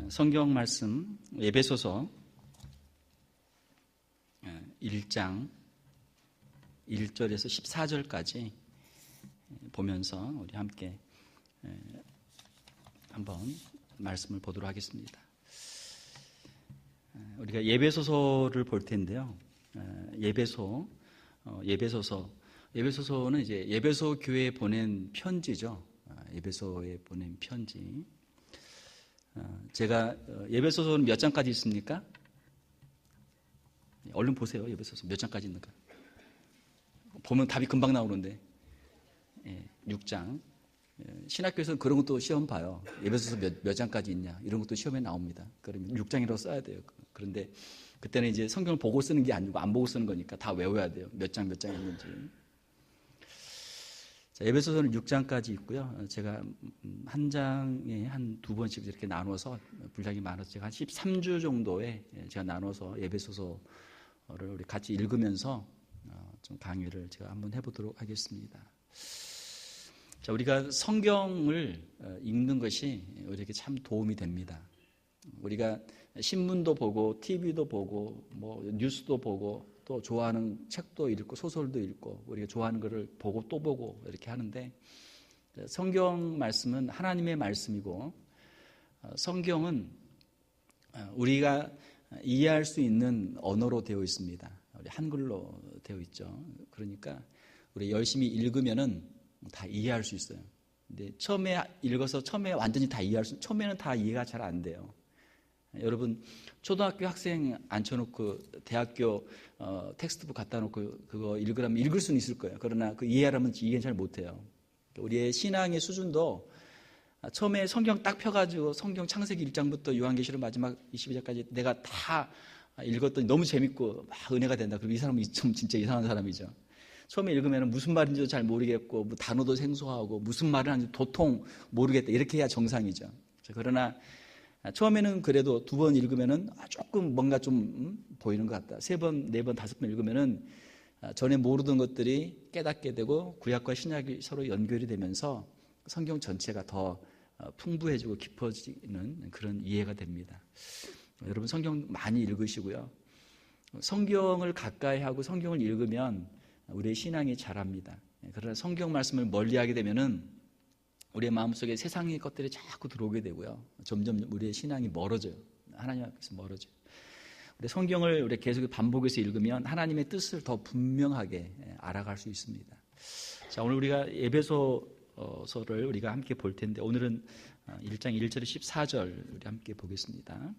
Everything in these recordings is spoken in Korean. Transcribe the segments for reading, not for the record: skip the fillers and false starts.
성경 말씀 에베소서 1장 1절에서 14절까지 보면서 우리 함께 한번 말씀을 보도록 하겠습니다. 우리가 예배소서를 볼 텐데요. 예배소서는 이제 예배소 교회에 보낸 편지죠. 예배소에 보낸 편지. 제가 예배소서는 몇 장까지 있습니까? 얼른 보세요. 예배소서 몇 장까지 있는가? 보면 답이 금방 나오는데 6장. 신학교에서는 그런 것도 시험 봐요. 예배소서 몇 장까지 있냐 이런 것도 시험에 나옵니다. 그러면 6장이라고 써야 돼요. 그런데 그때는 이제 성경을 보고 쓰는 게 아니고 안 보고 쓰는 거니까 다 외워야 돼요. 몇 장 있는지. 자, 에베소서는 6장까지 있고요. 제가 한 장에 한 두 번씩 이렇게 나눠서 분량이 많아서 제가 한 13주 정도에 제가 나눠서 에베소서를 우리 같이 읽으면서 좀 강의를 제가 한번 해보도록 하겠습니다. 자, 우리가 성경을 읽는 것이 우리에게 참 도움이 됩니다. 우리가 신문도 보고 TV도 보고 뭐 뉴스도 보고 또 좋아하는 책도 읽고 소설도 읽고 우리가 좋아하는 것을 보고 또 보고 이렇게 하는데 성경 말씀은 하나님의 말씀이고 성경은 우리가 이해할 수 있는 언어로 되어 있습니다. 우리 한글로 되어 있죠. 그러니까 우리 열심히 읽으면은 다 이해할 수 있어요. 근데 처음에 읽어서 처음에 완전히 다 처음에는 다 이해가 잘 안 돼요. 여러분 초등학교 학생 앉혀놓고 대학교 텍스트북 갖다 놓고 그거 읽으라면 읽을 수는 있을 거예요. 그러나 그 이해하려면 이해는 잘 못해요. 우리의 신앙의 수준도 처음에 성경 딱 펴가지고 성경 창세기 1장부터 요한계시록 마지막 22장까지 내가 다 읽었더니 너무 재밌고 막 은혜가 된다. 그럼 이 사람은 좀 진짜 이상한 사람이죠. 처음에 읽으면 무슨 말인지도 잘 모르겠고 뭐 단어도 생소하고 무슨 말을 하는지 도통 모르겠다. 이렇게 해야 정상이죠. 그러나 처음에는 그래도 두 번 읽으면은 조금 뭔가 좀 보이는 것 같다. 세 번, 네 번, 다섯 번 읽으면은 전에 모르던 것들이 깨닫게 되고 구약과 신약이 서로 연결이 되면서 성경 전체가 더 풍부해지고 깊어지는 그런 이해가 됩니다. 여러분 성경 많이 읽으시고요. 성경을 가까이 하고 성경을 읽으면 우리의 신앙이 자랍니다. 그러나 성경 말씀을 멀리하게 되면은 우리의 마음속에 세상의 것들이 자꾸 들어오게 되고요. 점점 우리의 신앙이 멀어져요. 하나님 앞에서 멀어져요. 우리 성경을 우리 계속 반복해서 읽으면 하나님의 뜻을 더 분명하게 알아갈 수 있습니다. 자, 오늘 우리가 에베소서를 우리가 함께 볼 텐데 오늘은 1장 1절에 14절 우리 함께 보겠습니다.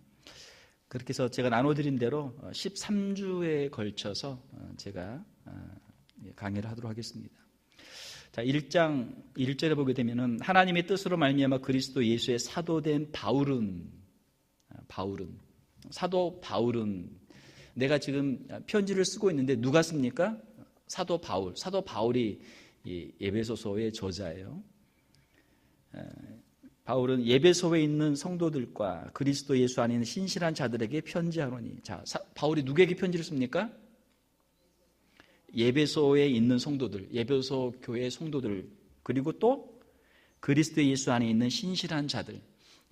그렇게 해서 제가 나눠드린 대로 13주에 걸쳐서 제가 강의를 하도록 하겠습니다. 자, 1장 1절에 보게 되면은 하나님의 뜻으로 말미암아 그리스도 예수의 사도된 사도 바울은 내가 지금 편지를 쓰고 있는데 누가 씁니까? 사도 바울이 에베소서의 저자예요. 바울은 예배소에 있는 성도들과 그리스도 예수 안에 있는 신실한 자들에게 편지하노니. 자, 바울이 누구에게 편지를 씁니까? 예배소에 있는 성도들, 예배소 교회의 성도들, 그리고 또 그리스도 예수 안에 있는 신실한 자들.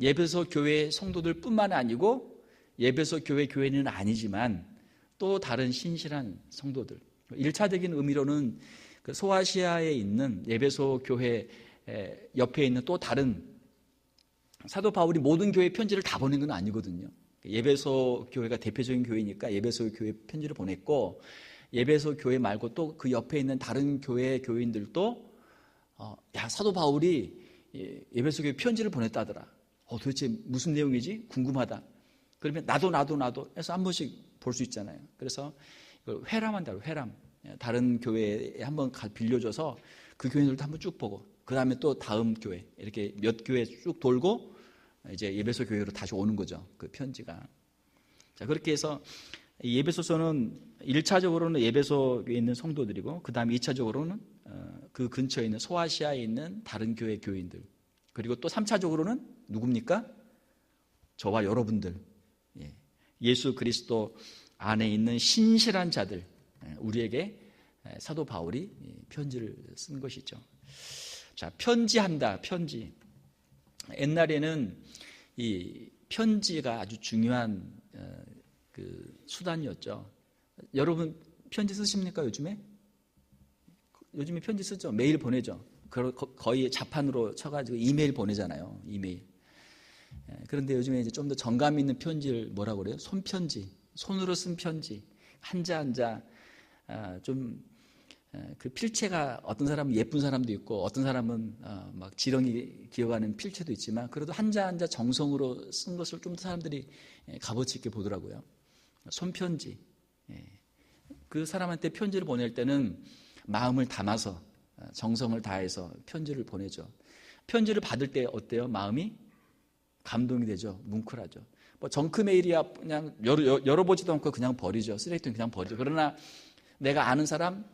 예배소 교회의 성도들 뿐만 아니고 예배소 교회는 아니지만 또 다른 신실한 성도들. 1차적인 의미로는 그 소아시아에 있는 예배소 교회 옆에 있는 또 다른 사도 바울이 모든 교회 편지를 다 보낸 건 아니거든요. 예배소 교회가 대표적인 교회니까 예배소 교회 편지를 보냈고 예배소 교회 말고 또 그 옆에 있는 다른 교회 교인들도 사도 바울이 예배소 교회 편지를 보냈다더라. 도대체 무슨 내용이지? 궁금하다. 그러면 나도 해서 한 번씩 볼 수 있잖아요. 그래서 이걸 회람한다고 회람. 다른 교회에 한번 빌려줘서 그 교인들도 한번 쭉 보고 그 다음에 또 다음 교회 이렇게 몇 교회 쭉 돌고 이제 예배소 교회로 다시 오는 거죠. 그 편지가. 자, 그렇게 해서 예배소서는 1차적으로는 예배소에 있는 성도들이고 그 다음에 2차적으로는 그 근처에 있는 소아시아에 있는 다른 교회 교인들, 그리고 또 3차적으로는 누굽니까? 저와 여러분들, 예수 그리스도 안에 있는 신실한 자들, 우리에게 사도 바울이 편지를 쓴 것이죠. 자, 편지한다. 편지. 옛날에는 이 편지가 아주 중요한 그 수단이었죠. 여러분 편지 쓰십니까 요즘에? 요즘에 편지 쓰죠. 메일 보내죠. 거의 자판으로 쳐가지고 이메일 보내잖아요. 이메일. 그런데 요즘에 이제 좀 더 정감 있는 편지를 뭐라고 그래요? 손편지, 손으로 쓴 편지. 한자 한자 좀 그 필체가 어떤 사람은 예쁜 사람도 있고 어떤 사람은 막 지렁이 기어가는 필체도 있지만 그래도 한자 한자 정성으로 쓴 것을 좀 더 사람들이 값어치 있게 보더라고요. 손편지. 그 사람한테 편지를 보낼 때는 마음을 담아서 정성을 다해서 편지를 보내죠. 편지를 받을 때 어때요? 마음이 감동이 되죠. 뭉클하죠. 뭐 정크 메일이야 그냥 열어보지도 않고 그냥 버리죠. 쓰레기통에 그냥 버리죠. 그러나 내가 아는 사람,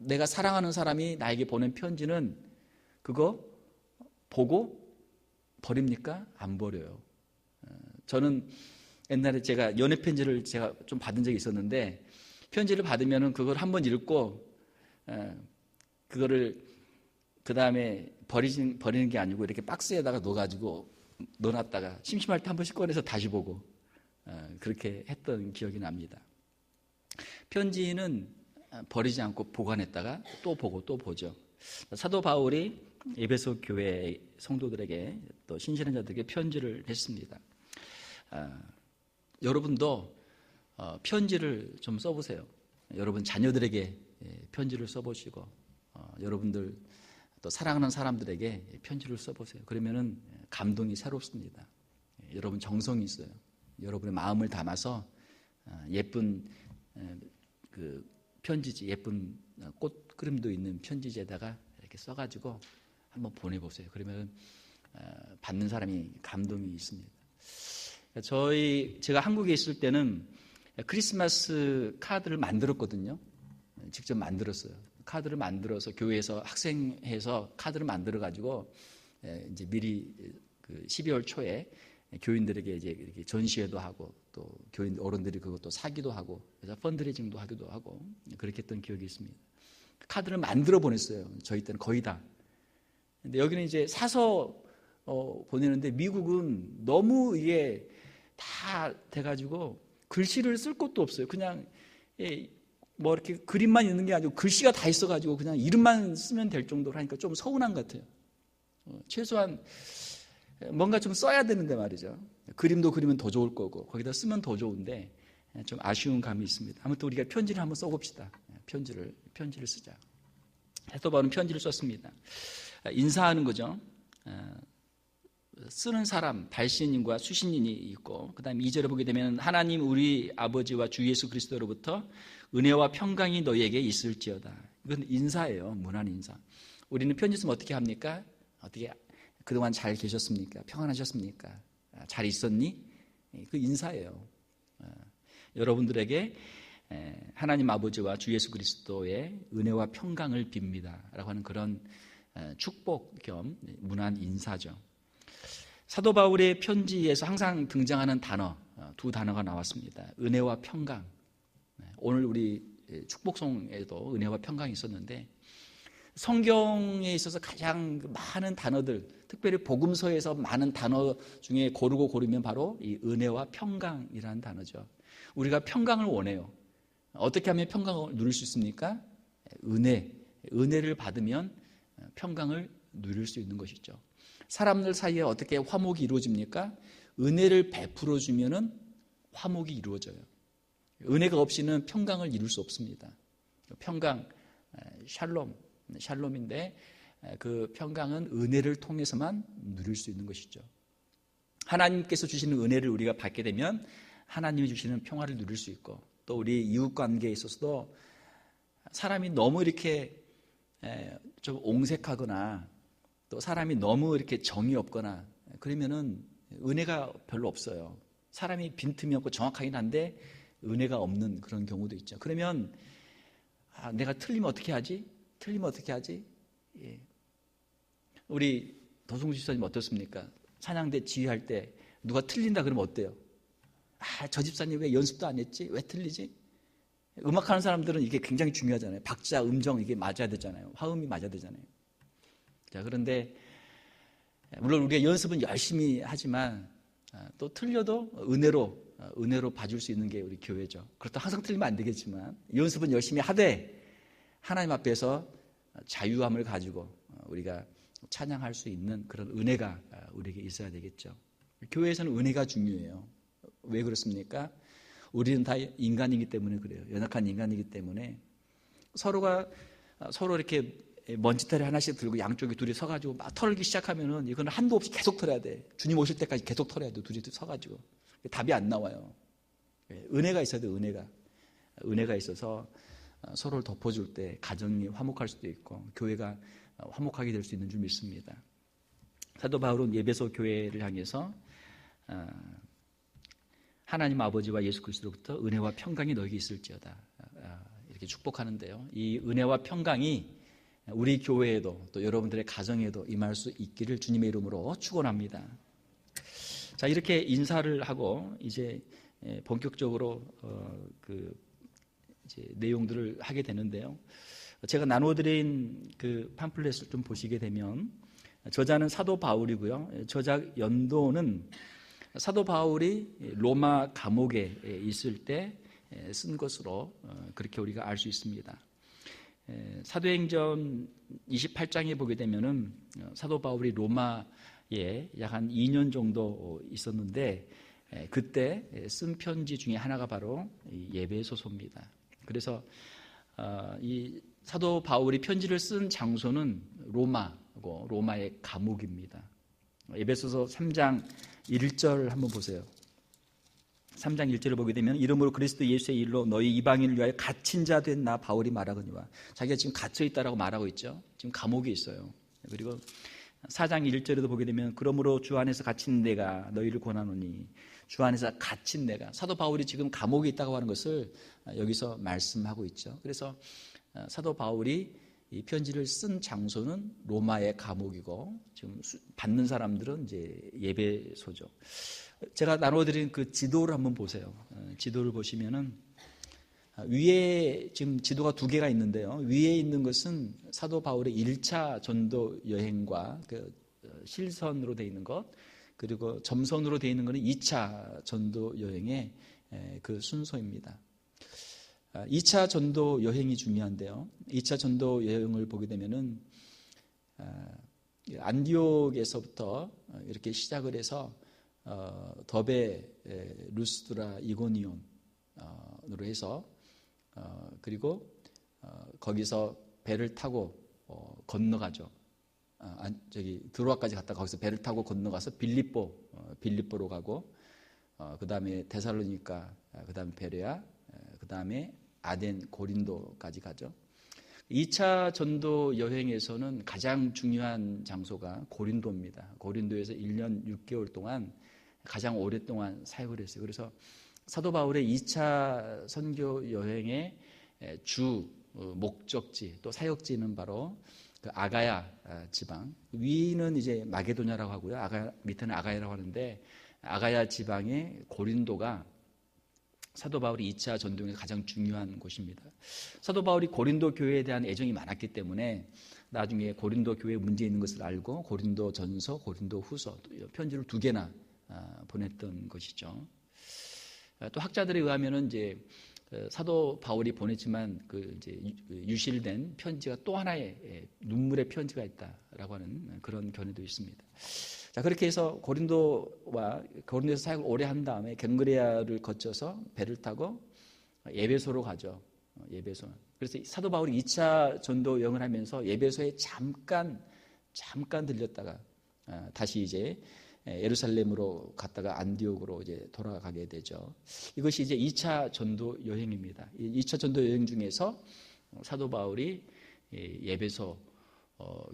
내가 사랑하는 사람이 나에게 보낸 편지는 그거 보고 버립니까? 안 버려요. 저는 옛날에 제가 연애 편지를 제가 좀 받은 적이 있었는데 편지를 받으면은 그걸 한번 읽고 그거를 그 다음에 버리는 게 아니고 이렇게 박스에다가 넣어놨다가 심심할 때 한 번씩 꺼내서 다시 보고 그렇게 했던 기억이 납니다. 편지는 버리지 않고 보관했다가 또 보고 또 보죠. 사도 바울이 에베소 교회 성도들에게 또 신신자들에게 편지를 했습니다. 여러분도 편지를 좀 써보세요. 여러분 자녀들에게 편지를 써보시고 여러분들 또 사랑하는 사람들에게 편지를 써보세요. 그러면은 감동이 새롭습니다. 여러분 정성이 있어요. 여러분의 마음을 담아서 예쁜 그 편지지, 예쁜 꽃 그림도 있는 편지지에다가 이렇게 써가지고 한번 보내보세요. 그러면 받는 사람이 감동이 있습니다. 제가 한국에 있을 때는 크리스마스 카드를 만들었거든요. 직접 만들었어요. 카드를 만들어서 교회에서 학생회에서 카드를 만들어가지고 이제 미리 그 12월 초에 교인들에게 이제 이렇게 전시회도 하고 또 교인 어른들이 그것도 사기도 하고 그래서 펀드레이징도 하기도 하고 그렇게 했던 기억이 있습니다. 카드를 만들어 보냈어요. 저희 때는 거의 다. 근데 여기는 이제 사서 보내는데 미국은 너무 이게 다 돼가지고 글씨를 쓸 것도 없어요. 그냥 뭐 이렇게 그림만 있는 게 아니고 글씨가 다 있어가지고 그냥 이름만 쓰면 될 정도로 하니까 좀 서운한 것 같아요. 최소한 뭔가 좀 써야 되는데 말이죠. 그림도 그리면 더 좋을 거고 거기다 쓰면 더 좋은데 좀 아쉬운 감이 있습니다. 아무튼 우리가 편지를 한번 써봅시다. 편지를 쓰자. 사도 바울은 편지를 썼습니다. 인사하는 거죠. 쓰는 사람, 발신인과 수신인이 있고 그 다음에 2절에 보게 되면 하나님 우리 아버지와 주 예수 그리스도로부터 은혜와 평강이 너희에게 있을지어다. 이건 인사예요. 문안 인사. 우리는 편지 쓰면 어떻게 합니까? 어떻게 그동안 잘 계셨습니까? 평안하셨습니까? 잘 있었니? 그 인사예요. 여러분들에게 하나님 아버지와 주 예수 그리스도의 은혜와 평강을 빕니다 라고 하는 그런 축복 겸 문안 인사죠. 사도 바울의 편지에서 항상 등장하는 단어, 두 단어가 나왔습니다. 은혜와 평강. 오늘 우리 축복송에도 은혜와 평강이 있었는데 성경에 있어서 가장 많은 단어들, 특별히 복음서에서 많은 단어 중에 고르면 바로 이 은혜와 평강이라는 단어죠. 우리가 평강을 원해요. 어떻게 하면 평강을 누릴 수 있습니까? 은혜를 받으면 평강을 누릴 수 있는 것이죠. 사람들 사이에 어떻게 화목이 이루어집니까? 은혜를 베풀어 주면은 화목이 이루어져요. 은혜가 없이는 평강을 이룰 수 없습니다. 평강, 샬롬인데 그 평강은 은혜를 통해서만 누릴 수 있는 것이죠. 하나님께서 주시는 은혜를 우리가 받게 되면 하나님이 주시는 평화를 누릴 수 있고 또 우리 이웃 관계에 있어서도 사람이 너무 이렇게 좀 옹색하거나 또 사람이 너무 이렇게 정이 없거나 그러면은 은혜가 별로 없어요. 사람이 빈틈이 없고 정확하긴 한데 은혜가 없는 그런 경우도 있죠. 그러면 내가 틀리면 어떻게 하지? 예. 우리 도승우 집사님 어떻습니까? 찬양대 지휘할 때 누가 틀린다 그러면 어때요? 저 집사님 왜 연습도 안 했지? 왜 틀리지? 음악하는 사람들은 이게 굉장히 중요하잖아요. 박자, 음정 이게 맞아야 되잖아요. 화음이 맞아야 되잖아요. 자, 그런데 물론 우리가 연습은 열심히 하지만 또 틀려도 은혜로 봐줄 수 있는 게 우리 교회죠. 그렇다고 항상 틀리면 안 되겠지만 연습은 열심히 하되 하나님 앞에서 자유함을 가지고 우리가 찬양할 수 있는 그런 은혜가 우리에게 있어야 되겠죠. 교회에서는 은혜가 중요해요. 왜 그렇습니까? 우리는 다 인간이기 때문에 그래요. 연약한 인간이기 때문에 서로 이렇게 먼지털이 하나씩 들고 양쪽에 둘이 서가지고 막 털기 시작하면은 이거는 한도 없이 계속 털어야 돼. 주님 오실 때까지 계속 털어야 돼. 둘이 서가지고 답이 안 나와요. 은혜가 있어야 돼. 은혜가 있어서 서로를 덮어줄 때 가정이 화목할 수도 있고 교회가 화목하게 될 수 있는 줄 믿습니다. 사도 바울은 에베소 교회를 향해서 하나님 아버지와 예수 그리스도로부터 은혜와 평강이 너에게 있을지어다 이렇게 축복하는데요. 이 은혜와 평강이 우리 교회에도 또 여러분들의 가정에도 임할 수 있기를 주님의 이름으로 축원합니다. 자, 이렇게 인사를 하고 이제 본격적으로 이제 내용들을 하게 되는데요. 제가 나눠드린 그 팜플렛을 좀 보시게 되면 저자는 사도 바울이고요. 저작 연도는 사도 바울이 로마 감옥에 있을 때 쓴 것으로 그렇게 우리가 알 수 있습니다. 사도행전 28장에 보게 되면은 사도 바울이 로마에 약 한 2년 정도 있었는데 그때 쓴 편지 중에 하나가 바로 에베소서입니다. 그래서 이 사도 바울이 편지를 쓴 장소는 로마고 로마의 감옥입니다. 에베소서 3장 1절 한번 보세요. 3장 1절을 보게 되면 이름으로 그리스도 예수의 일로 너희 이방인을 위하여 갇힌 자 된 나 바울이 말하거니와 자기가 지금 갇혀 있다라고 말하고 있죠. 지금 감옥에 있어요. 그리고 4장 1절에도 보게 되면 그러므로 주 안에서 갇힌 내가 너희를 권하노니 주 안에서 갇힌 내가 사도 바울이 지금 감옥에 있다고 하는 것을 여기서 말씀하고 있죠. 그래서 사도 바울이 이 편지를 쓴 장소는 로마의 감옥이고 지금 받는 사람들은 이제 에베소죠. 제가 나눠드린 그 지도를 한번 보세요. 지도를 보시면은 위에 지금 지도가 두 개가 있는데요. 위에 있는 것은 사도 바울의 1차 전도 여행과 그 실선으로 되어 있는 것, 그리고 점선으로 되어 있는 것은 2차 전도 여행의 그 순서입니다. 2차 전도 여행이 중요한데요. 2차 전도 여행을 보게 되면은 안디옥에서부터 이렇게 시작을 해서 더베, 루스드라, 이고니온으로 해서 그리고 거기서 배를 타고 건너가죠. 드로아까지 갔다가 거기서 배를 타고 건너가서 빌립보로 가고 그 다음에 데살로니가, 그 다음에 베레아, 그 다음에 아덴, 고린도까지 가죠. 2차 전도 여행에서는 가장 중요한 장소가 고린도입니다. 고린도에서 1년 6개월 동안 가장 오랫동안 사역을 했어요. 그래서 사도 바울의 2차 선교 여행의 주 목적지 또 사역지는 바로 그 아가야 지방, 위는 이제 마게도냐라고 하고요. 밑에는 아가야라고 하는데 아가야 지방의 고린도가 사도 바울이 2차 전도여행의 가장 중요한 곳입니다. 사도 바울이 고린도 교회에 대한 애정이 많았기 때문에 나중에 고린도 교회에 문제 있는 것을 알고 고린도 전서, 고린도 후서 편지를 2개나 보냈던 것이죠. 또 학자들에 의하면은 이제 사도 바울이 보냈지만 그 이제 유실된 편지가 또 하나의 눈물의 편지가 있다라고 하는 그런 견해도 있습니다. 자, 그렇게 해서 고린도에서 사역을 오래 한 다음에 갱그레아를 거쳐서 배를 타고 에베소로 가죠. 에베소. 그래서 사도 바울이 2차 전도 여행을 하면서 에베소에 잠깐 들렸다가 다시 이제 예루살렘으로 갔다가 안디옥으로 이제 돌아가게 되죠. 이것이 이제 2차 전도 여행입니다. 2차 전도 여행 중에서 사도 바울이 에베소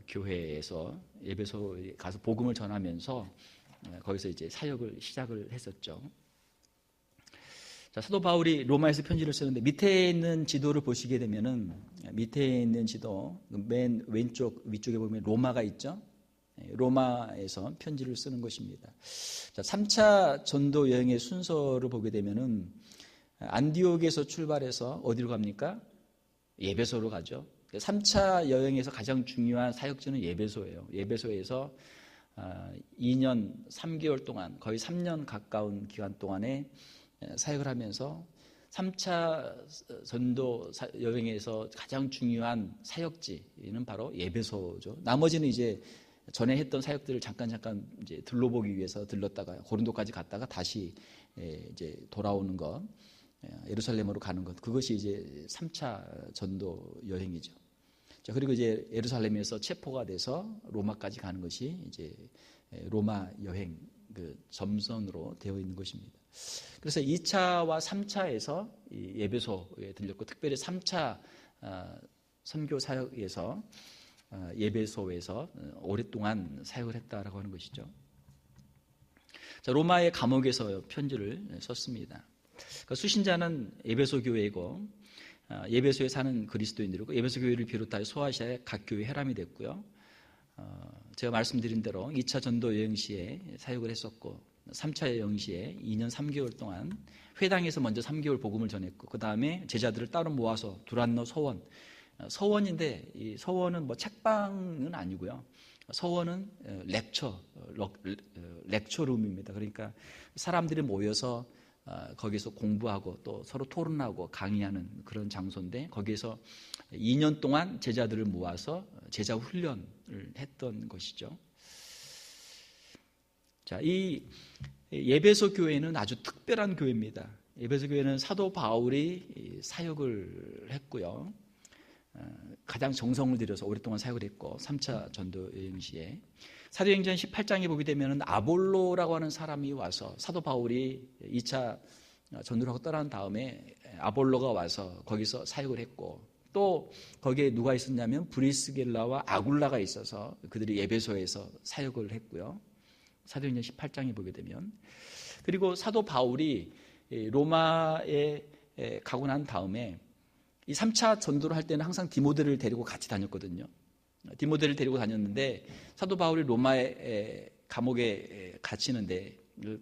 교회에서 에베소에 가서 복음을 전하면서 거기서 이제 사역을 시작을 했었죠. 자, 사도 바울이 로마에서 편지를 쓰는데 밑에 있는 지도를 보시게 되면은 밑에 있는 지도 맨 왼쪽 위쪽에 보면 로마가 있죠. 로마에서 편지를 쓰는 것입니다. 자, 3차 전도 여행의 순서를 보게 되면은 안디옥에서 출발해서 어디로 갑니까? 에베소로 가죠. 3차 여행에서 가장 중요한 사역지는 에베소예요. 에베소에서 2년 3개월 동안 거의 3년 가까운 기간 동안에 사역을 하면서 3차 전도 여행에서 가장 중요한 사역지는 바로 에베소죠. 나머지는 이제 전에 했던 사역들을 잠깐 이제 들러보기 위해서 들렀다가 고린도까지 갔다가 다시 이제 돌아오는 것, 예루살렘으로 가는 것, 그것이 이제 3차 전도 여행이죠. 자, 그리고 이제 예루살렘에서 체포가 돼서 로마까지 가는 것이 이제 로마 여행 그 점선으로 되어 있는 것입니다. 그래서 2차와 3차에서 예배소에 들렸고, 특별히 3차 선교 사역에서 예배소에서 오랫동안 사역을 했다라고 하는 것이죠. 자, 로마의 감옥에서 편지를 썼습니다. 그러니까 수신자는 예배소 교회이고, 예배소에 사는 그리스도인들이고, 예배소 교회를 비롯하여 소아시아의 각 교회 혈함이 됐고요. 제가 말씀드린 대로 2차 전도 여행 시에 사역을 했었고, 3차 여행 시에 2년 3개월 동안 회당에서 먼저 3개월 복음을 전했고, 그 다음에 제자들을 따로 모아서 두란노 서원, 서원인데 이 서원은 뭐 책방은 아니고요. 서원은 렉처룸입니다. 그러니까 사람들이 모여서 거기서 공부하고 또 서로 토론하고 강의하는 그런 장소인데, 거기에서 2년 동안 제자들을 모아서 제자 훈련을 했던 것이죠. 자, 이 예배소 교회는 아주 특별한 교회입니다. 예배소 교회는 사도 바울이 사역을 했고요. 가장 정성을 들여서 오랫동안 사역을 했고, 3차 전도 여행 시에 사도행전 18장에 보게 되면 아볼로라고 하는 사람이 와서, 사도 바울이 2차 전도를 하고 떠난 다음에 아볼로가 와서 거기서 사역을 했고, 또 거기에 누가 있었냐면 브리스길라와 아굴라가 있어서 그들이 예배소에서 사역을 했고요. 사도행전 18장에 보게 되면, 그리고 사도 바울이 로마에 가고 난 다음에 이 3차 전도를 할 때는 항상 디모데를 데리고 같이 다녔거든요. 디모데를 데리고 다녔는데, 사도 바울이 로마의 감옥에 갇히는데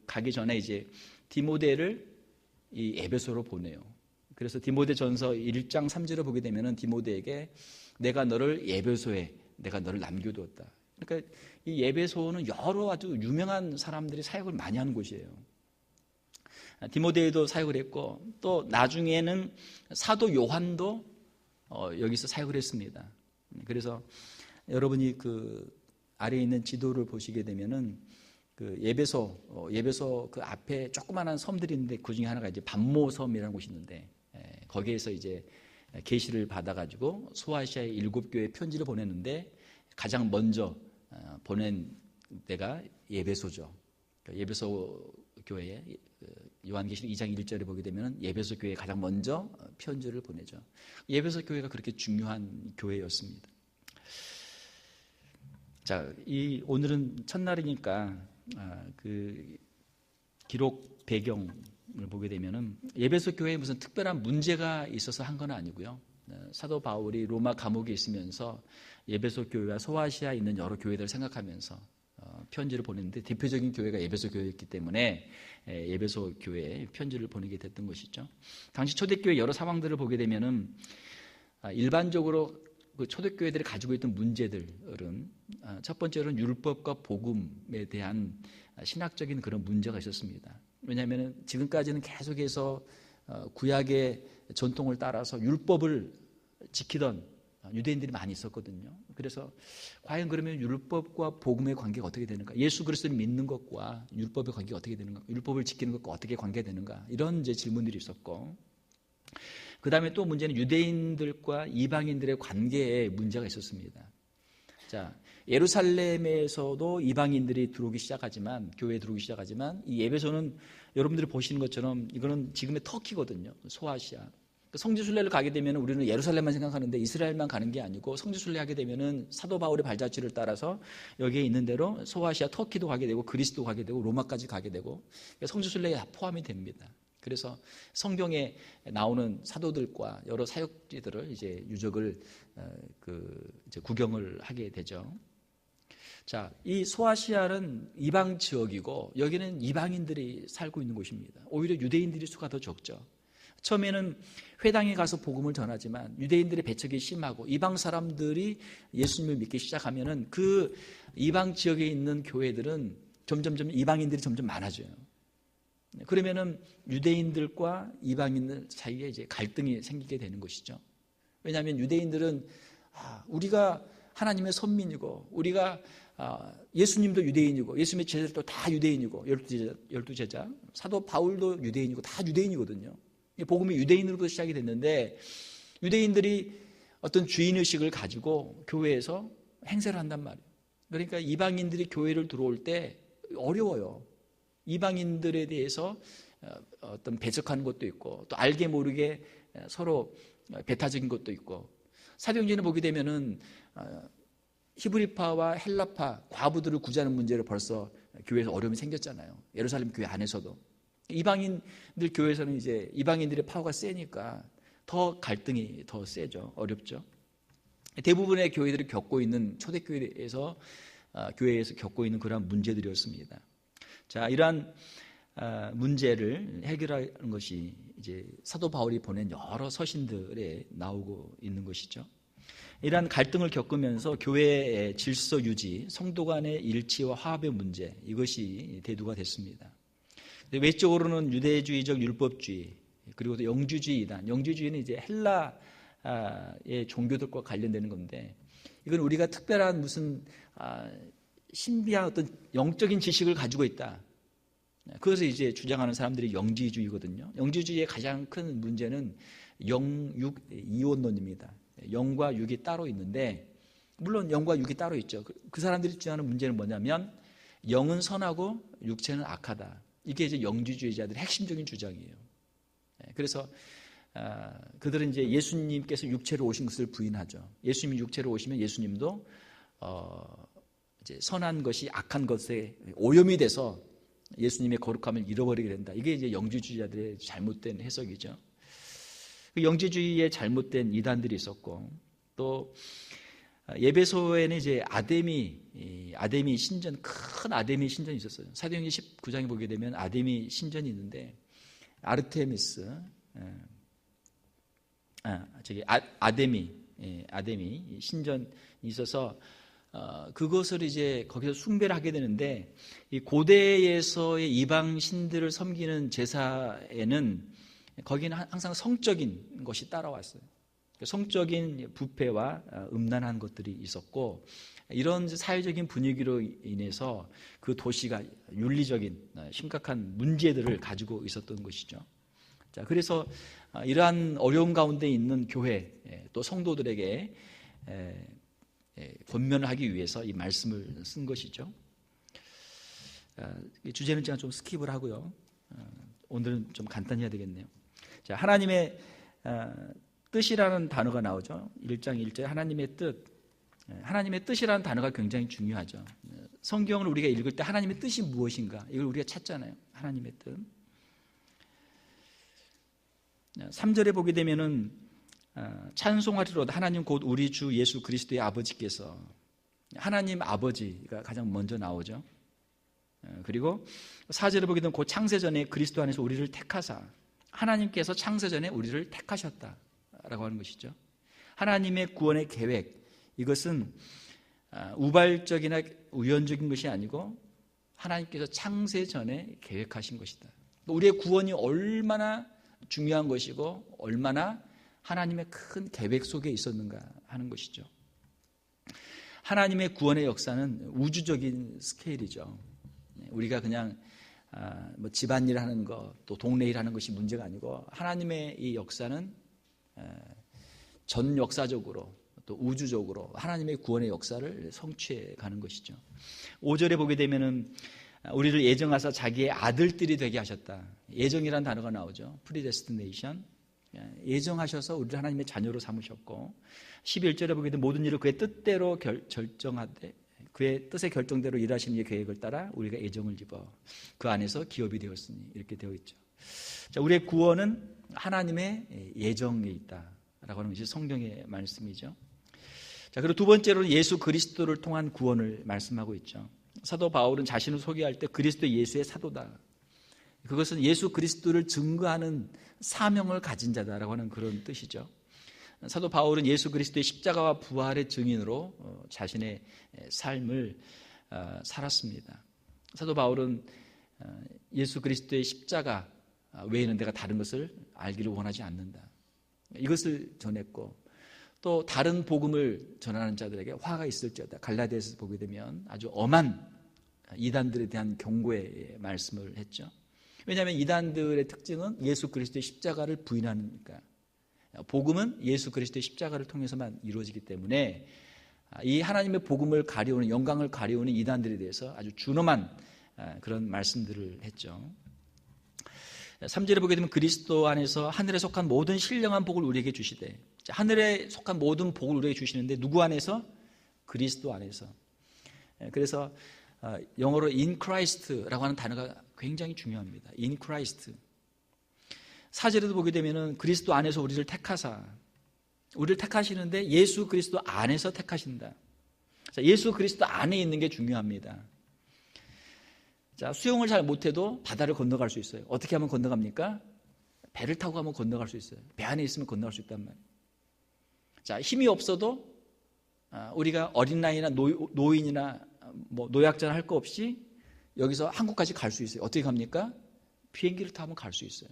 가기 전에 이제 디모데를 이 에베소로 보내요. 그래서 디모데 전서 1장 3절을 보게 되면은 디모데에게 내가 너를 에베소에 내가 너를 남겨두었다. 그러니까 이 에베소는 여러 아주 유명한 사람들이 사역을 많이 하는 곳이에요. 디모데에도 사역을 했고, 또 나중에는 사도 요한도 여기서 사역을 했습니다. 그래서 여러분이 그 아래에 있는 지도를 보시게 되면은 그 예배소 그 앞에 조그마한 섬들이 있는데, 그 중에 하나가 이제 반모섬이라는 곳이 있는데, 거기에서 이제 계시를 받아가지고 소아시아의 7교회 편지를 보냈는데, 가장 먼저 보낸 데가 예배소죠. 예배소 교회에 요한계시록 2장 1절에 보게 되면 예배소 교회에 가장 먼저 편지를 보내죠. 예배소 교회가 그렇게 중요한 교회였습니다. 자, 오늘은 첫날이니까 그 기록 배경을 보게 되면은 예배소 교회에 무슨 특별한 문제가 있어서 한 건 아니고요. 사도 바울이 로마 감옥에 있으면서 예배소 교회와 소아시아에 있는 여러 교회들을 생각하면서 편지를 보냈는데, 대표적인 교회가 예배소 교회였기 때문에 예배소 교회에 편지를 보내게 됐던 것이죠. 당시 초대교회 여러 상황들을 보게 되면은 일반적으로 그 초대교회들이 가지고 있던 문제들은, 첫 번째로는 율법과 복음에 대한 신학적인 그런 문제가 있었습니다. 왜냐하면 지금까지는 계속해서 구약의 전통을 따라서 율법을 지키던 유대인들이 많이 있었거든요. 그래서 과연 그러면 율법과 복음의 관계가 어떻게 되는가? 예수 그리스도를 믿는 것과 율법의 관계가 어떻게 되는가? 율법을 지키는 것과 어떻게 관계되는가? 이런 이제 질문들이 있었고, 그 다음에 또 문제는 유대인들과 이방인들의 관계에 문제가 있었습니다. 자, 예루살렘에서도 이방인들이 들어오기 시작하지만, 교회에 들어오기 시작하지만, 이 예배소는 여러분들이 보시는 것처럼 이거는 지금의 터키거든요. 소아시아. 성지순례를 가게 되면 우리는 예루살렘만 생각하는데 이스라엘만 가는 게 아니고, 성지순례 하게 되면은 사도 바울의 발자취를 따라서 여기에 있는 대로 소아시아 터키도 가게 되고, 그리스도 가게 되고, 로마까지 가게 되고, 성지순례에 포함이 됩니다. 그래서 성경에 나오는 사도들과 여러 사역지들을 이제 유적을 이제 구경을 하게 되죠. 자, 이 소아시아는 이방 지역이고, 여기는 이방인들이 살고 있는 곳입니다. 오히려 유대인들이 수가 더 적죠. 처음에는 회당에 가서 복음을 전하지만 유대인들의 배척이 심하고 이방 사람들이 예수님을 믿기 시작하면은 그 이방 지역에 있는 교회들은 점점 이방인들이 점점 많아져요. 그러면은 유대인들과 이방인들 사이에 이제 갈등이 생기게 되는 것이죠. 왜냐하면 유대인들은 우리가 하나님의 선민이고 우리가 예수님도 유대인이고 예수님의 제자들도 다 유대인이고 12제자 사도 바울도 유대인이고 다 유대인이거든요. 복음이 유대인으로부터 시작이 됐는데 유대인들이 어떤 주인의식을 가지고 교회에서 행세를 한단 말이에요. 그러니까 이방인들이 교회를 들어올 때 어려워요. 이방인들에 대해서 어떤 배척하는 것도 있고 또 알게 모르게 서로 배타적인 것도 있고 사도행전을 보게 되면은 히브리파와 헬라파 과부들을 구제하는 문제를 벌써 교회에서 어려움이 생겼잖아요. 예루살렘 교회 안에서도 이방인들 교회에서는 이제 이방인들의 파워가 세니까 더 갈등이 더 세죠. 어렵죠. 대부분의 교회들이 겪고 있는 초대교회에서 교회에서 겪고 있는 그러한 문제들이었습니다. 자, 이러한 문제를 해결하는 것이 이제 사도 바울이 보낸 여러 서신들에 나오고 있는 것이죠. 이러한 갈등을 겪으면서 교회의 질서 유지, 성도 간의 일치와 화합의 문제, 이것이 대두가 됐습니다. 외적으로는 유대주의적 율법주의, 그리고 또 영주주의 이단, 영주주의는 이제 헬라의 종교들과 관련되는 건데, 이건 우리가 특별한 무슨 신비한 어떤 영적인 지식을 가지고 있다. 그것을 이제 주장하는 사람들이 영지주의거든요. 영지주의의 가장 큰 문제는 영육 이원론입니다. 영과 육이 따로 있는데, 물론 영과 육이 따로 있죠. 그 사람들이 주장하는 문제는 뭐냐면 영은 선하고 육체는 악하다. 이게 이제 영지주의자들의 핵심적인 주장이에요. 그래서 그들은 이제 예수님께서 육체로 오신 것을 부인하죠. 예수님이 육체로 오시면 예수님도 이제 선한 것이 악한 것에 오염이 돼서 예수님의 거룩함을 잃어버리게 된다. 이게 이제 영지주의자들의 잘못된 해석이죠. 그 영지주의에 잘못된 이단들이 있었고, 또 예배소에는 이제 아데미 신전, 큰 아데미 신전이 있었어요. 사도행전 19장에 보게 되면 아데미 신전이 있는데 아르테미스, 아데미 신전이 있어서 그것을 이제 거기서 숭배를 하게 되는데, 이 고대에서의 이방 신들을 섬기는 제사에는 거기는 항상 성적인 것이 따라왔어요. 성적인 부패와 음란한 것들이 있었고, 이런 사회적인 분위기로 인해서 그 도시가 윤리적인 심각한 문제들을 가지고 있었던 것이죠. 자, 그래서 이러한 어려움 가운데 있는 교회 또 성도들에게 권면을 하기 위해서 이 말씀을 쓴 것이죠. 주제는 제가 좀 스킵을 하고요. 오늘은 좀 간단히 해야 되겠네요. 자, 하나님의 뜻이라는 단어가 나오죠. 1장 1절 하나님의 뜻. 하나님의 뜻이라는 단어가 굉장히 중요하죠. 성경을 우리가 읽을 때 하나님의 뜻이 무엇인가 이걸 우리가 찾잖아요. 하나님의 뜻. 3절에 보게 되면은 찬송하리로다 하나님 곧 우리 주 예수 그리스도의 아버지께서, 하나님 아버지가 가장 먼저 나오죠. 그리고 4절에 보게 되면 곧 창세전에 그리스도 안에서 우리를 택하사, 하나님께서 창세전에 우리를 택하셨다라고 하는 것이죠. 하나님의 구원의 계획, 이것은 우발적이나 우연적인 것이 아니고 하나님께서 창세전에 계획하신 것이다. 우리의 구원이 얼마나 중요한 것이고 얼마나 하나님의 큰 계획 속에 있었는가 하는 것이죠. 하나님의 구원의 역사는 우주적인 스케일이죠. 우리가 그냥 뭐 집안일 하는 것, 또 동네 일 하는 것이 문제가 아니고 하나님의 이 역사는 전 역사적으로 또 우주적으로 하나님의 구원의 역사를 성취해 가는 것이죠. 5절에 보게 되면은 우리를 예정하사 자기의 아들들이 되게 하셨다. 예정이라는 단어가 나오죠. predestination. 예정하셔서 우리를 하나님의 자녀로 삼으셨고, 11절에 보게 되면 모든 일을 그의 뜻대로 결정하되 그의 뜻의 결정대로 일하시는 이의 계획을 따라 우리가 예정을 입어 그 안에서 기업이 되었으니, 이렇게 되어 있죠. 자, 우리의 구원은 하나님의 예정에 있다라고 하는 것이 성경의 말씀이죠. 자, 그리고 두 번째로는 예수 그리스도를 통한 구원을 말씀하고 있죠. 사도 바울은 자신을 소개할 때 그리스도 예수의 사도다. 그것은 예수 그리스도를 증거하는 사명을 가진 자다라고 하는 그런 뜻이죠. 사도 바울은 예수 그리스도의 십자가와 부활의 증인으로 자신의 삶을 살았습니다. 사도 바울은 예수 그리스도의 십자가 외에는 내가 다른 것을 알기를 원하지 않는다, 이것을 전했고, 또 다른 복음을 전하는 자들에게 화가 있을지어다, 갈라디아서 보게 되면 아주 엄한 이단들에 대한 경고의 말씀을 했죠. 왜냐하면 이단들의 특징은 예수 그리스도의 십자가를 부인하니까. 복음은 예수 그리스도의 십자가를 통해서만 이루어지기 때문에 이 하나님의 복음을 가려우는, 영광을 가려우는 이단들에 대해서 아주 준엄한 그런 말씀들을 했죠. 3절에 보게 되면 그리스도 안에서 하늘에 속한 모든 신령한 복을 우리에게 주시되, 하늘에 속한 모든 복을 우리에게 주시는데 누구 안에서? 그리스도 안에서. 그래서 영어로 in Christ라고 하는 단어가 굉장히 중요합니다. in Christ. 4절에도 보게 되면 그리스도 안에서 우리를 택하사, 우리를 택하시는데 예수 그리스도 안에서 택하신다. 자, 예수 그리스도 안에 있는 게 중요합니다. 자, 수영을 잘 못해도 바다를 건너갈 수 있어요. 어떻게 하면 건너갑니까? 배를 타고 가면 건너갈 수 있어요. 배 안에 있으면 건너갈 수 있단 말이에요. 자, 힘이 없어도 우리가 어린 나이나 노인이나 뭐 노약자나 할 거 없이 여기서 한국까지 갈 수 있어요. 어떻게 갑니까? 비행기를 타면 갈 수 있어요.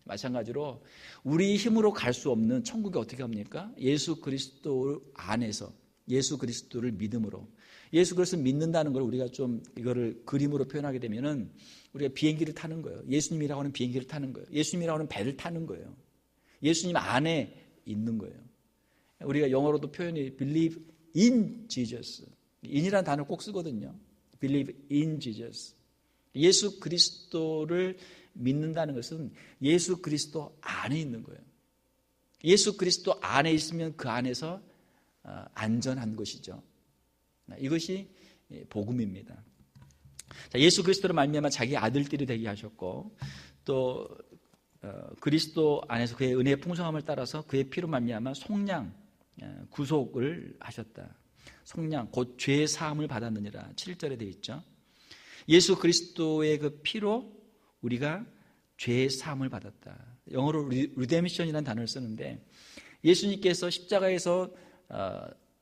마찬가지로 우리 힘으로 갈 수 없는 천국에 어떻게 합니까? 예수 그리스도 안에서, 예수 그리스도를 믿음으로, 예수 그리스도를 믿는다는 걸 우리가 좀 이거를 그림으로 표현하게 되면은 우리가 비행기를 타는 거예요. 예수님이라고 하는 비행기를 타는 거예요. 예수님이라고 하는 배를 타는 거예요. 예수님 안에 있는 거예요. 우리가 영어로도 표현이 believe in Jesus, in이라는 단어를 꼭 쓰거든요. believe in Jesus. 예수 그리스도를 믿는다는 것은 예수 그리스도 안에 있는 거예요. 예수 그리스도 안에 있으면 그 안에서 안전한 것이죠. 이것이 복음입니다. 예수 그리스도로 말미암아 자기 아들들이 되게 하셨고, 또 그리스도 안에서 그의 은혜의 풍성함을 따라서 그의 피로 말미암아 속량, 구속을 하셨다. 속량, 곧 죄의 사함을 받았느니라. 7절에 되어 있죠. 예수 그리스도의 그 피로 우리가 죄의 사함을 받았다. 영어로 리데미션이라는 단어를 쓰는데, 예수님께서 십자가에서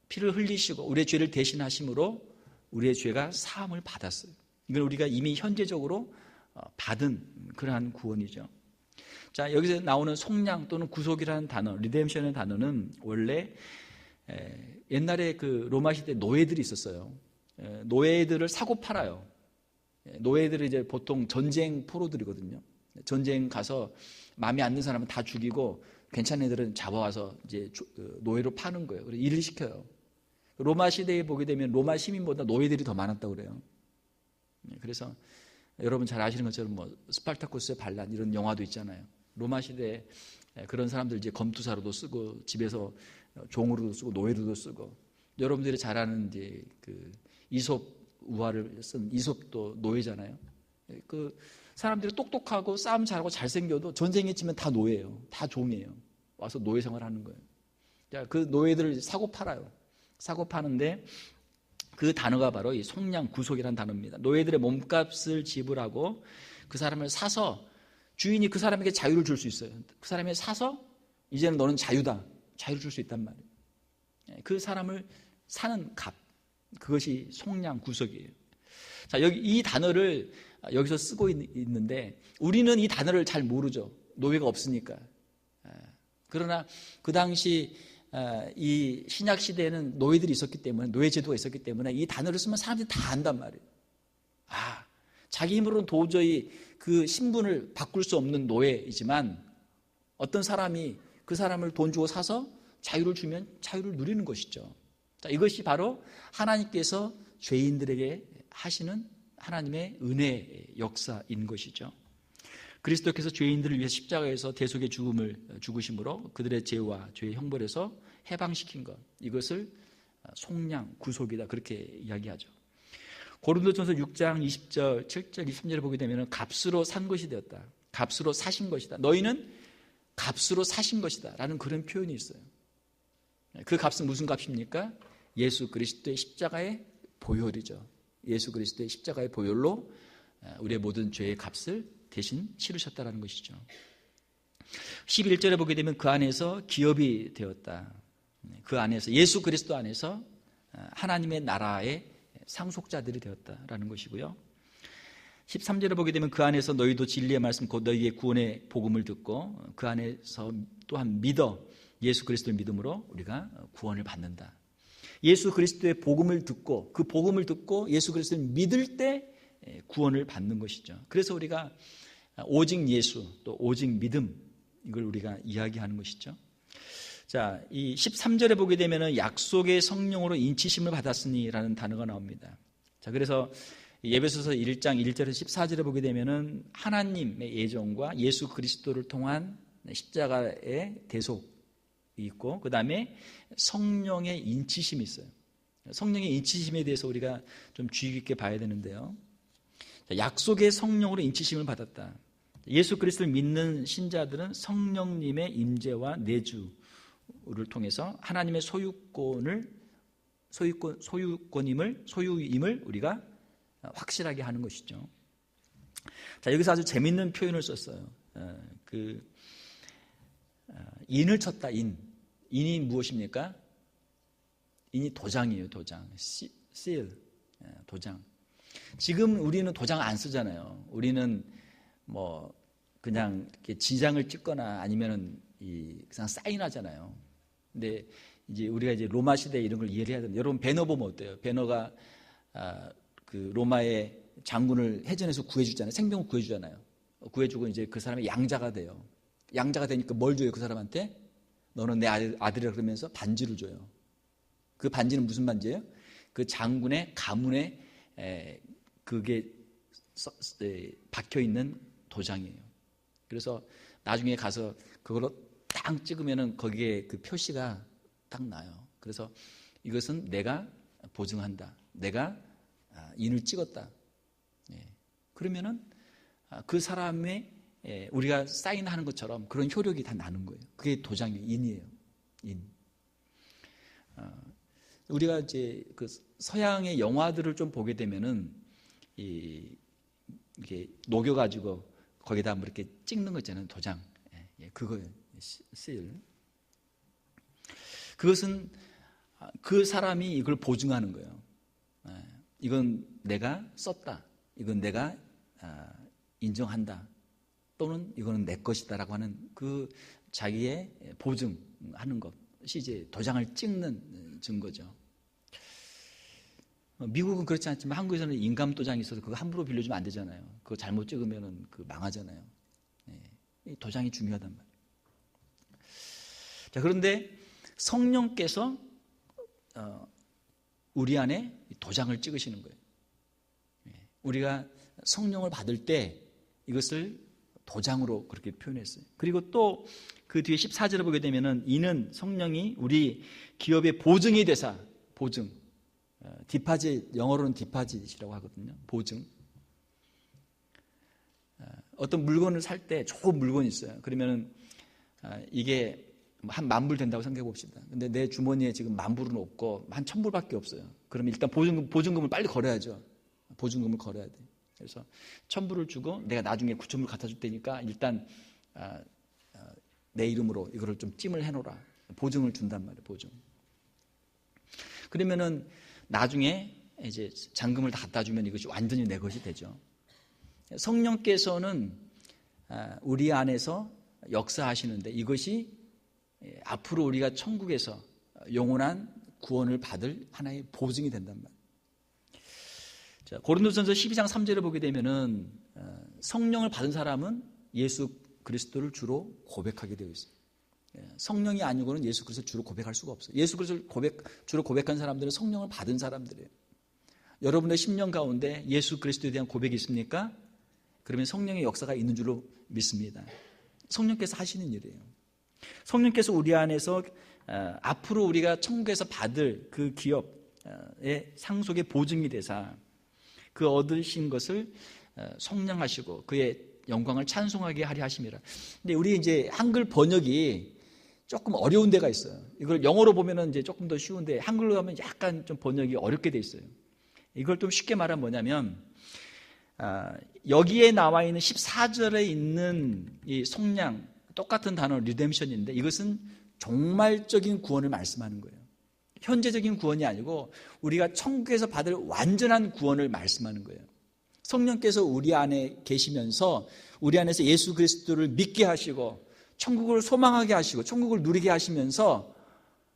피를 흘리시고 우리의 죄를 대신하심으로 우리의 죄가 사함을 받았어요. 이걸 우리가 이미 현재적으로 받은 그러한 구원이죠. 자, 여기서 나오는 속량 또는 구속이라는 단어, 리뎀션이라는 단어는 원래 옛날에 그 로마 시대 노예들이 있었어요. 노예들을 사고 팔아요. 노예들은 이제 보통 전쟁 포로들이거든요. 전쟁 가서 마음에 안 드는 사람은 다 죽이고 괜찮은 애들은 잡아와서 이제 노예로 파는 거예요. 그래서 일을 시켜요. 로마 시대에 보게 되면 로마 시민보다 노예들이 더 많았다고 그래요. 그래서 여러분 잘 아시는 것처럼 뭐 스파르타쿠스의 반란 이런 영화도 있잖아요. 로마 시대에 그런 사람들 이제 검투사로도 쓰고 집에서 종으로도 쓰고 노예로도 쓰고, 여러분들이 잘 아는 이제 그 이솝 우화를 쓴 이솝도 노예잖아요. 그 사람들이 똑똑하고 싸움 잘하고 잘생겨도 전쟁에 치면 다 노예예요. 다 종이에요. 와서 노예 생활하는 거예요. 그 노예들을 사고 팔아요. 사고 파는데 그 단어가 바로 이 속량, 구속이라는 단어입니다. 노예들의 몸값을 지불하고 그 사람을 사서 주인이 그 사람에게 자유를 줄 수 있어요. 그 사람이 사서 이제는 너는 자유다, 자유를 줄 수 있단 말이에요. 그 사람을 사는 값, 그것이 속량, 구속이에요. 자, 여기 이 단어를 여기서 쓰고 있는데 우리는 이 단어를 잘 모르죠. 노예가 없으니까. 그러나 그 당시 이 신약 시대에는 노예들이 있었기 때문에, 노예 제도가 있었기 때문에 이 단어를 쓰면 사람들이 다 안단 말이에요. 자기 힘으로는 도저히 그 신분을 바꿀 수 없는 노예이지만 어떤 사람이 그 사람을 돈 주고 사서 자유를 주면 자유를 누리는 것이죠. 자, 이것이 바로 하나님께서 죄인들에게 하시는 하나님의 은혜의 역사인 것이죠. 그리스도께서 죄인들을 위해 십자가에서 대속의 죽음을 죽으심으로 그들의 죄와 죄의 형벌에서 해방시킨 것, 이것을 속량, 구속이다, 그렇게 이야기하죠. 고린도전서 6장 20절, 7절, 23절을 보게 되면 값으로 산 것이 되었다, 값으로 사신 것이다, 너희는 값으로 사신 것이다 라는 그런 표현이 있어요. 그 값은 무슨 값입니까? 예수 그리스도의 십자가의 보혈이죠. 예수 그리스도의 십자가의 보혈로 우리의 모든 죄의 값을 대신 치르셨다라는 것이죠. 11절에 보게 되면 그 안에서 기업이 되었다. 그 안에서 예수 그리스도 안에서 하나님의 나라의 상속자들이 되었다라는 것이고요. 13절에 보게 되면 그 안에서 너희도 진리의 말씀 곧 너희의 구원의 복음을 듣고 그 안에서 또한 믿어 예수 그리스도의 믿음으로 우리가 구원을 받는다. 예수 그리스도의 복음을 듣고 그 복음을 듣고 예수 그리스도를 믿을 때 구원을 받는 것이죠. 그래서 우리가 오직 예수 또 오직 믿음 이걸 우리가 이야기하는 것이죠. 자, 이 13절에 보게 되면은 약속의 성령으로 인치심을 받았으니라는 단어가 나옵니다. 자, 그래서 에베소서 1장 1절에서 14절에 보게 되면은 하나님의 예정과 예수 그리스도를 통한 십자가의 대속이 있고 그 다음에 성령의 인치심이 있어요. 성령의 인치심에 대해서 우리가 좀 주의 깊게 봐야 되는데요. 약속의 성령으로 인치심을 받았다. 예수 그리스도를 믿는 신자들은 성령님의 임재와 내주를 통해서 하나님의 소유임을 우리가 확실하게 하는 것이죠. 자, 여기서 아주 재밌는 표현을 썼어요. 인을 쳤다. 인이 무엇입니까? 인이 도장이에요. 도장. seal. 도장. 지금 우리는 도장 안 쓰잖아요. 우리는 뭐 그냥 이렇게 지장을 찍거나 아니면은 그냥 사인하잖아요. 근데 이제 우리가 이제 로마 시대 이런 걸 이해를 해야 됩니다. 여러분 배너 보면 어때요? 배너가 그 로마의 장군을 해전에서 구해주잖아요. 생명을 구해주잖아요. 구해주고 이제 그 사람의 양자가 돼요. 양자가 되니까 뭘 줘요? 그 사람한테? 너는 내 아들이라 그러면서 반지를 줘요. 그 반지는 무슨 반지예요? 그 장군의 가문에 그게 박혀 있는 도장이에요. 그래서 나중에 가서 그걸로 딱 찍으면은 거기에 그 표시가 딱 나요. 그래서 이것은 내가 보증한다. 내가 인을 찍었다. 그러면은 그 사람의 우리가 사인하는 것처럼 그런 효력이 다 나는 거예요. 그게 도장이에요. 인이에요. 인. 우리가 이제 그 서양의 영화들을 좀 보게 되면은 이게 녹여가지고 거기다 뭐 이렇게 찍는 거 있잖아요. 도장. 그거예요. seal. 그것은 그 사람이 이걸 보증하는 거예요. 이건 내가 썼다. 이건 내가 인정한다. 또는 이거는 내 것이다라고 하는 그 자기의 보증하는 것이 이제 도장을 찍는 증거죠. 미국은 그렇지 않지만 한국에서는 인감 도장이 있어서 그거 함부로 빌려주면 안 되잖아요. 그거 잘못 찍으면은 그 망하잖아요. 이 도장이 중요하단 말이에요. 자, 그런데 성령께서 우리 안에 도장을 찍으시는 거예요. 우리가 성령을 받을 때 이것을 도장으로 그렇게 표현했어요. 그리고 또 그 뒤에 14절을 보게 되면은 이는 성령이 우리 기업의 보증이 되사, 보증. 디파짓, 영어로는 디파짓이라고 하거든요. 보증. 어떤 물건을 살 때 좋은 물건이 있어요. 그러면은 이게 한 10,000불 된다고 생각해 봅시다. 근데 내 주머니에 지금 10,000불은 없고 한 1,000불밖에 없어요. 그러면 일단 보증금을 빨리 걸어야죠. 보증금을 걸어야 돼. 그래서 1,000불을 주고 내가 나중에 9,000불 갖다 줄 테니까 일단 내 이름으로 이거를 좀 찜을 해놓으라. 보증을 준단 말이에요. 보증. 그러면은 나중에 이제 잔금을 다 갖다 주면 이것이 완전히 내 것이 되죠. 성령께서는 우리 안에서 역사하시는데 이것이 앞으로 우리가 천국에서 영원한 구원을 받을 하나의 보증이 된단 말이에요. 자, 고린도전서 12장 3절에 보게 되면은 성령을 받은 사람은 예수 그리스도를 주로 고백하게 되어 있어요. 성령이 아니고는 예수 그리스도를 주로 고백할 수가 없어요. 예수 그리스도를 주로 고백한 사람들은 성령을 받은 사람들이에요. 여러분의 심령 가운데 예수 그리스도에 대한 고백이 있습니까? 그러면 성령의 역사가 있는 줄로 믿습니다. 성령께서 하시는 일이에요. 성령께서 우리 안에서 앞으로 우리가 천국에서 받을 그 기업의 상속의 보증이 되사 그 얻으신 것을 속량하시고 그의 영광을 찬송하게 하려 하심이라. 근데 우리 이제 한글 번역이 조금 어려운 데가 있어요. 이걸 영어로 보면은 이제 조금 더 쉬운데 한글로 하면 약간 좀 번역이 어렵게 돼 있어요. 이걸 좀 쉽게 말하면 뭐냐면 여기에 나와 있는 14절에 있는 이 속량, 똑같은 단어 리뎀션인데 이것은 종말적인 구원을 말씀하는 거예요. 현재적인 구원이 아니고 우리가 천국에서 받을 완전한 구원을 말씀하는 거예요. 성령께서 우리 안에 계시면서 우리 안에서 예수 그리스도를 믿게 하시고 천국을 소망하게 하시고 천국을 누리게 하시면서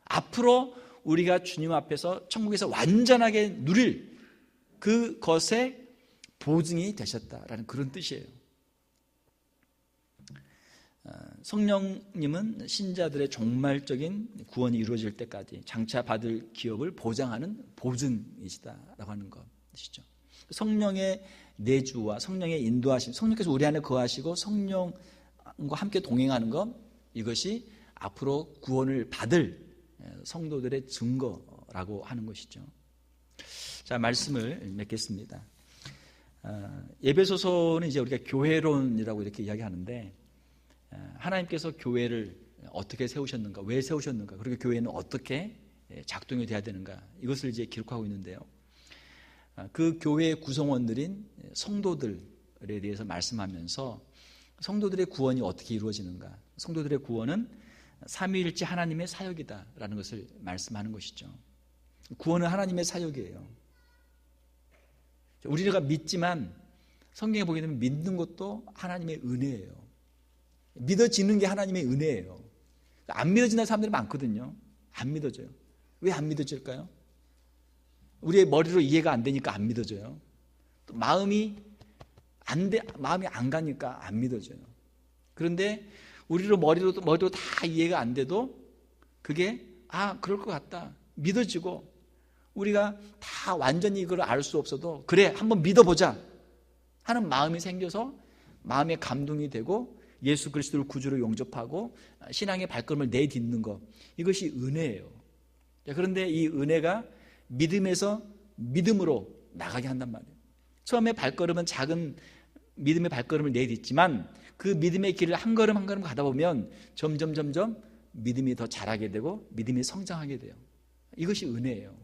앞으로 우리가 주님 앞에서 천국에서 완전하게 누릴 그것의 보증이 되셨다라는 그런 뜻이에요. 성령님은 신자들의 종말적인 구원이 이루어질 때까지 장차 받을 기업을 보장하는 보증이시다라고 하는 것이죠. 성령의 내주와 성령의 인도하심, 성령께서 우리 안에 거하시고 성령과 함께 동행하는 것, 이것이 앞으로 구원을 받을 성도들의 증거라고 하는 것이죠. 자, 말씀을 맺겠습니다. 에베소서는 이제 우리가 교회론이라고 이렇게 이야기하는데, 하나님께서 교회를 어떻게 세우셨는가, 왜 세우셨는가, 그리고 교회는 어떻게 작동이 돼야 되는가, 이것을 이제 기록하고 있는데요. 그 교회의 구성원들인 성도들에 대해서 말씀하면서 성도들의 구원이 어떻게 이루어지는가, 성도들의 구원은 삼위일체 하나님의 사역이다라는 것을 말씀하는 것이죠. 구원은 하나님의 사역이에요. 우리가 믿지만 성경에 보게 되면 믿는 것도 하나님의 은혜예요. 믿어지는 게 하나님의 은혜예요. 안 믿어지는 사람들이 많거든요. 안 믿어져요. 왜 안 믿어질까요? 우리의 머리로 이해가 안 되니까 안 믿어져요. 또 마음이 안 가니까 안 믿어져요. 그런데 우리로 머리로 다 이해가 안 돼도 그게 그럴 것 같다, 믿어지고, 우리가 다 완전히 이걸 알 수 없어도 그래 한번 믿어보자 하는 마음이 생겨서 마음의 감동이 되고 예수 그리스도를 구주로 용접하고 신앙의 발걸음을 내딛는 것, 이것이 은혜예요. 그런데 이 은혜가 믿음에서 믿음으로 나가게 한단 말이에요. 처음에 발걸음은 작은 믿음의 발걸음을 내딛지만 그 믿음의 길을 한 걸음 한 걸음 가다 보면 점점 믿음이 더 자라게 되고 믿음이 성장하게 돼요. 이것이 은혜예요.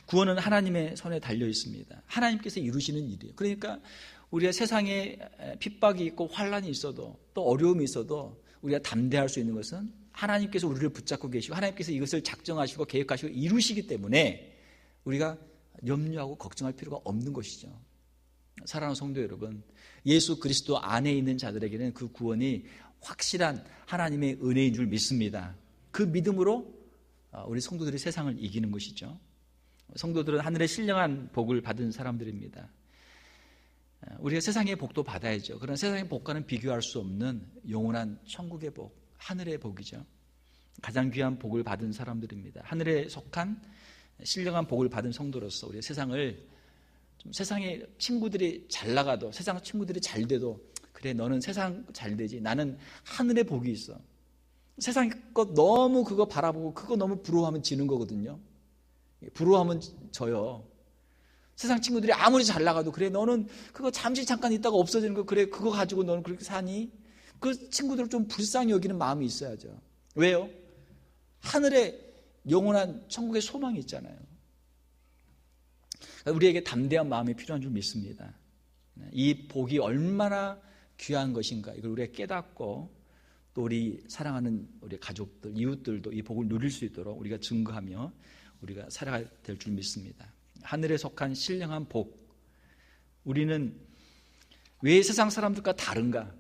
구원은 하나님의 손에 달려 있습니다. 하나님께서 이루시는 일이에요. 그러니까 우리가 세상에 핍박이 있고 환란이 있어도 또 어려움이 있어도 우리가 담대할 수 있는 것은 하나님께서 우리를 붙잡고 계시고 하나님께서 이것을 작정하시고 계획하시고 이루시기 때문에 우리가 염려하고 걱정할 필요가 없는 것이죠. 사랑하는 성도 여러분, 예수 그리스도 안에 있는 자들에게는 그 구원이 확실한 하나님의 은혜인 줄 믿습니다. 그 믿음으로 우리 성도들이 세상을 이기는 것이죠. 성도들은 하늘의 신령한 복을 받은 사람들입니다. 우리가 세상의 복도 받아야죠. 그러나 세상의 복과는 비교할 수 없는 영원한 천국의 복, 하늘의 복이죠. 가장 귀한 복을 받은 사람들입니다. 하늘에 속한 신령한 복을 받은 성도로서 우리 세상을, 세상의 친구들이 잘 나가도, 세상 친구들이 잘 돼도 그래 너는 세상 잘 되지, 나는 하늘의 복이 있어. 세상의 것 너무 그거 바라보고 그거 너무 부러워하면 지는 거거든요. 부러워하면 져요. 세상 친구들이 아무리 잘 나가도 그래 너는 그거 잠깐 있다가 없어지는 거, 그래 그거 가지고 너는 그렇게 사니? 그 친구들을 좀 불쌍히 여기는 마음이 있어야죠. 왜요? 하늘에 영원한 천국의 소망이 있잖아요. 우리에게 담대한 마음이 필요한 줄 믿습니다. 이 복이 얼마나 귀한 것인가, 이걸 우리가 깨닫고 또 우리 사랑하는 우리 가족들, 이웃들도 이 복을 누릴 수 있도록 우리가 증거하며 우리가 살아가야 될 줄 믿습니다. 하늘에 속한 신령한 복, 우리는 왜 세상 사람들과 다른가?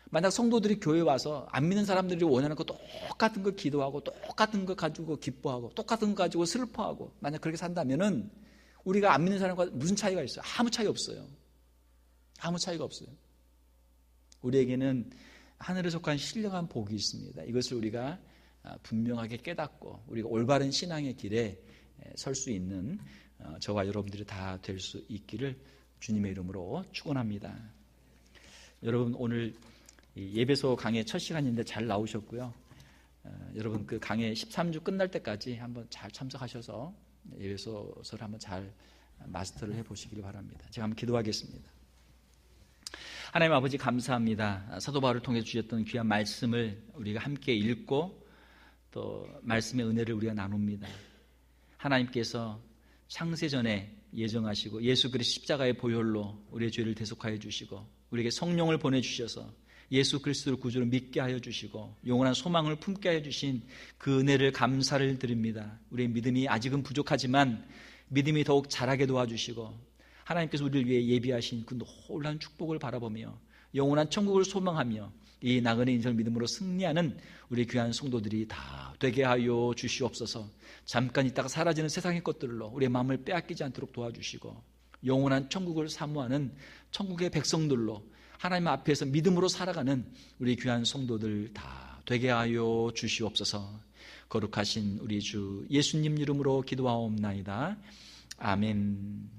만약 성도들이 교회에 와서 안 믿는 사람들이 원하는 거 똑같은 거 기도하고 똑같은 거 가지고 기뻐하고 똑같은 거 가지고 슬퍼하고 만약 그렇게 산다면은 우리가 안 믿는 사람과 무슨 차이가 있어요? 아무 차이 없어요. 아무 차이가 없어요. 우리에게는 하늘에 속한 신령한 복이 있습니다. 이것을 우리가 분명하게 깨닫고 우리가 올바른 신앙의 길에 설 수 있는 저와 여러분들이 다 될 수 있기를 주님의 이름으로 축원합니다. 여러분, 오늘 예배소 강의 첫 시간인데 잘 나오셨고요. 여러분 그 강의 13주 끝날 때까지 한번 잘 참석하셔서 예배소서를 한번 잘 마스터를 해보시길 바랍니다. 제가 한번 기도하겠습니다. 하나님 아버지, 감사합니다. 사도 바울을 통해 주셨던 귀한 말씀을 우리가 함께 읽고 또 말씀의 은혜를 우리가 나눕니다. 하나님께서 창세전에 예정하시고 예수 그리스도 십자가의 보혈로 우리의 죄를 대속하여 주시고 우리에게 성령을 보내주셔서 예수 그리스도를 구주로 믿게 하여 주시고 영원한 소망을 품게 하여 주신 그 은혜를 감사를 드립니다. 우리의 믿음이 아직은 부족하지만 믿음이 더욱 자라게 도와주시고 하나님께서 우리를 위해 예비하신 그 놀라운 축복을 바라보며 영원한 천국을 소망하며 이 나그네 인생을 믿음으로 승리하는 우리 귀한 성도들이 다 되게 하여 주시옵소서. 잠깐 있다가 사라지는 세상의 것들로 우리의 마음을 빼앗기지 않도록 도와주시고 영원한 천국을 사모하는 천국의 백성들로 하나님 앞에서 믿음으로 살아가는 우리 귀한 성도들 다 되게 하여 주시옵소서. 거룩하신 우리 주 예수님 이름으로 기도하옵나이다. 아멘.